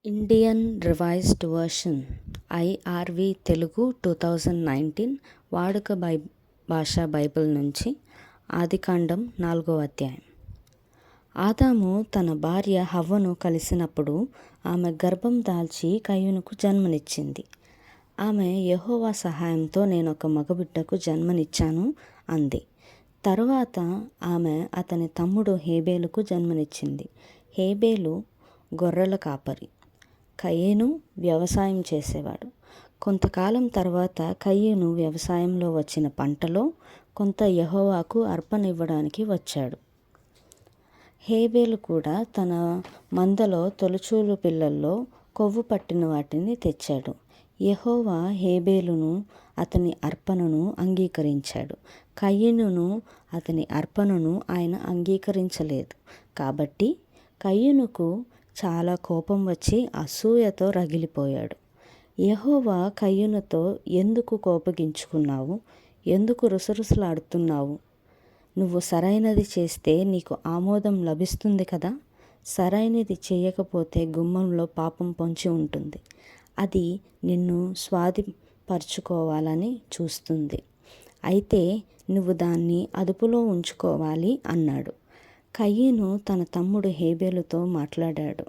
Indian revised version IRV Telugu 2019 వాడుక భాషా Bible నుంచి ఆదికాండం 4వ అధ్యాయం. ఆదాము తన భార్య హవ్వను కలిసినప్పుడు ఆమె గర్భం దాల్చి కయీనుకు జన్మనిచ్చింది. ఆమె యెహోవా సహాయంతో నేనొక మగబిడ్డకు జన్మనిచ్చాను అంది. తరువాత ఆమె అతని తమ్ముడు హేబేలుకు జన్మనిచ్చింది. హేబేలు గొర్రెల కాపరి, కయీను వ్యవసాయం చేసేవాడు. కొంతకాలం తర్వాత కయీను వ్యవసాయంలో వచ్చిన పంటలో కొంత యెహోవాకు అర్పణ ఇవ్వడానికి వచ్చాడు. హేబేలు కూడా తన మందలో తొలిచూలు పిల్లల్లో కొవ్వు పట్టిన వాటిని తెచ్చాడు. యెహోవా హేబేలును అతని అర్పణను అంగీకరించాడు. కయీనును అతని అర్పణను ఆయన అంగీకరించలేదు. కాబట్టి కయీనుకు చాలా కోపం వచ్చి అసూయతో రగిలిపోయాడు. యెహోవా కయీనుతో, ఎందుకు కోపగించుకున్నావు? ఎందుకు రుసరుసలాడుతున్నావు? నువ్వు సరైనది చేస్తే నీకు ఆమోదం లభిస్తుంది కదా. సరైనది చేయకపోతే గుమ్మంలో పాపం పొంచి ఉంటుంది. అది నిన్ను స్వాధీనపరుచుకోవాలని చూస్తుంది. అయితే నువ్వు దాన్ని అదుపులో ఉంచుకోవాలి అన్నాడు. కయీను తన తమ్ముడు హేబేలుతో మాట్లాడాడు.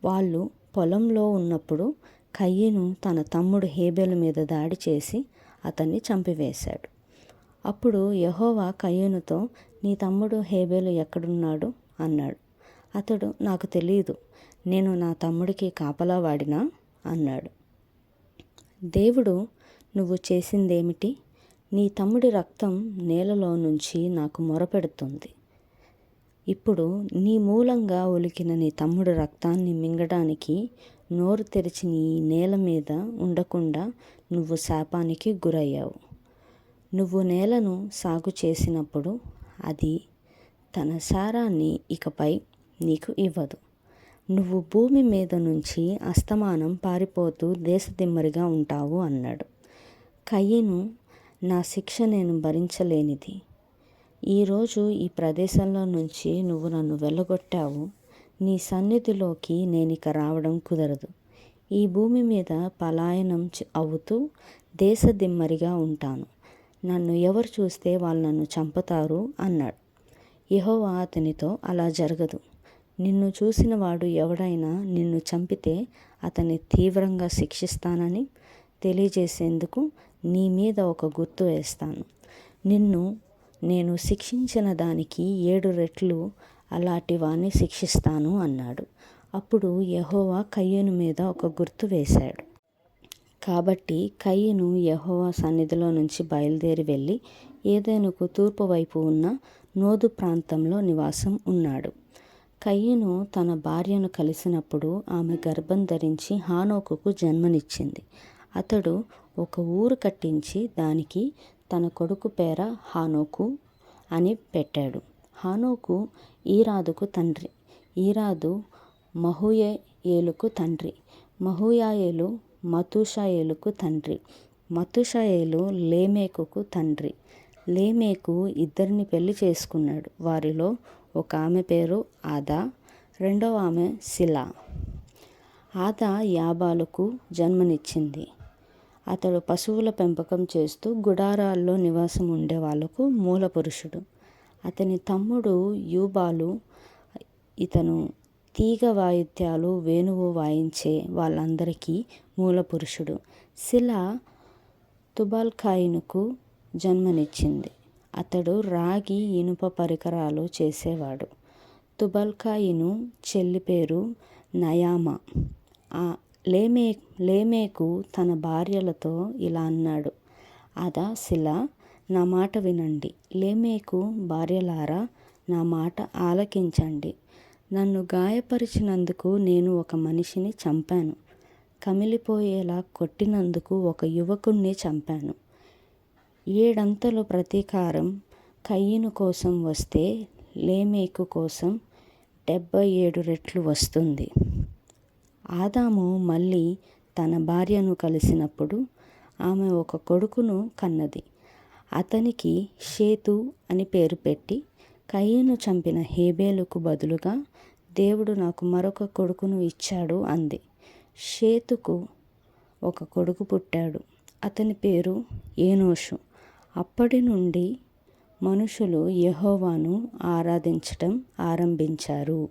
వాళ్ళు పొలంలో ఉన్నప్పుడు కయీను తన తమ్ముడు హేబేలు మీద దాడి చేసి అతన్ని చంపివేశాడు. అప్పుడు యెహోవా కయీనుతో, నీ తమ్ముడు హేబేలు ఎక్కడున్నాడు అన్నాడు. అతడు, నాకు తెలియదు, నేను నా తమ్ముడికి కాపలా వాడినా అన్నాడు. దేవుడు, నువ్వు చేసిందేమిటి? నీ తమ్ముడి రక్తం నేలలో నుంచి నాకు మొరపెడుతుంది. ఇప్పుడు నీ మూలంగా ఒలికిన నీ తమ్ముడి రక్తాన్ని మింగడానికి నోరు తెరిచి నీ నేల మీద ఉండకుండా నువ్వు శాపానికి గురయ్యావు. నువ్వు నేలను సాగు చేసినప్పుడు అది తన సారాన్ని ఇకపై నీకు ఇవ్వదు. నువ్వు భూమి మీద నుంచి అస్తమానం పారిపోతూ దేశదిమ్మరిగా ఉంటావు అన్నాడు. కయీను, నా శిక్ష నేను భరించలేనిది. ఈరోజు ఈ ప్రదేశంలో నుంచి నువ్వు నన్ను వెళ్ళగొట్టావు. నీ సన్నిధిలోకి నేనిక రావడం కుదరదు. ఈ భూమి మీద పలాయనం అవుతూ దేశదిమ్మరిగా ఉంటాను. నన్ను ఎవరు చూస్తే వాళ్ళు నన్ను చంపుతారు అన్నాడు. యెహోవా అతనితో, అలా జరగదు. నిన్ను చూసిన వాడు ఎవడైనా నిన్ను చంపితే అతన్ని తీవ్రంగా శిక్షిస్తానని తెలియజేసేందుకు నీ మీద ఒక గుర్తు వేస్తాను. నిన్ను నేను శిక్షించిన దానికి 7 రెట్లు అలాంటి వాణ్ణి శిక్షిస్తాను అన్నాడు. అప్పుడు యెహోవా కయీను మీద ఒక గుర్తు వేశాడు. కాబట్టి కయీను యెహోవా సన్నిధిలో నుంచి బయలుదేరి వెళ్ళి ఏదెనుకు తూర్పు వైపు ఉన్న నోదు ప్రాంతంలో నివాసం ఉన్నాడు. కయీను తన భార్యను కలిసినప్పుడు ఆమె గర్భం ధరించి హానోకుకు జన్మనిచ్చింది. అతడు ఒక ఊరు కట్టించి దానికి తన కొడుకు పేర హానోకు అని పెట్టాడు. హానోకు ఈరాదుకు తండ్రి, ఈరాదు మహూయేలుకు తండ్రి, మహూయాయేలు మతూషాయేలుకు తండ్రి, మతూషాయేలు లేమేకుకు తండ్రి. లేమేకు 2 పెళ్లి చేసుకున్నాడు. వారిలో ఒక ఆమె పేరు ఆదా, రెండవ ఆమె సిలా. ఆదా యాబాలుకు జన్మనిచ్చింది. అతడు పశువుల పెంపకం చేస్తూ గుడారాల్లో నివాసం ఉండే వాళ్లకు మూల పురుషుడు. అతని తమ్ముడు యూబాలు, ఇతను తీగ వాయిద్యాలు వేణువు వాయించే వాళ్ళందరికీ మూల పురుషుడు. సిలా తుబల్కాయినుకు జన్మనిచ్చింది. అతడు రాగి ఇనుప పరికరాలు చేసేవాడు. తుబల్కాయిను చెల్లి పేరు నయామా. లేమేకు తన భార్యలతో ఇలా అన్నాడు. ఆదా, సిలా, నా మాట వినండి. లేమేకు భార్యలారా, నా మాట ఆలకించండి. నన్ను గాయపరిచినందుకు నేను ఒక మనిషిని చంపాను. కమిలిపోయేలా కొట్టినందుకు ఒక యువకుణ్ణి చంపాను. 7 అంతలు ప్రతీకారం కయీను కోసం వస్తే లేమేకు కోసం 77 రెట్లు వస్తుంది. ఆదాము మళ్ళీ తన భార్యను కలిసినప్పుడు ఆమె ఒక కొడుకును కన్నది. అతనికి షేతు అని పేరు పెట్టి, కయీను చంపిన హేబేలుకు బదులుగా దేవుడు నాకు మరొక కొడుకును ఇచ్చాడు అంది. షేతుకు ఒక కొడుకు పుట్టాడు. అతని పేరు ఏనోషు. అప్పటి నుండి మనుషులు యెహోవాను ఆరాధించటం ఆరంభించారు.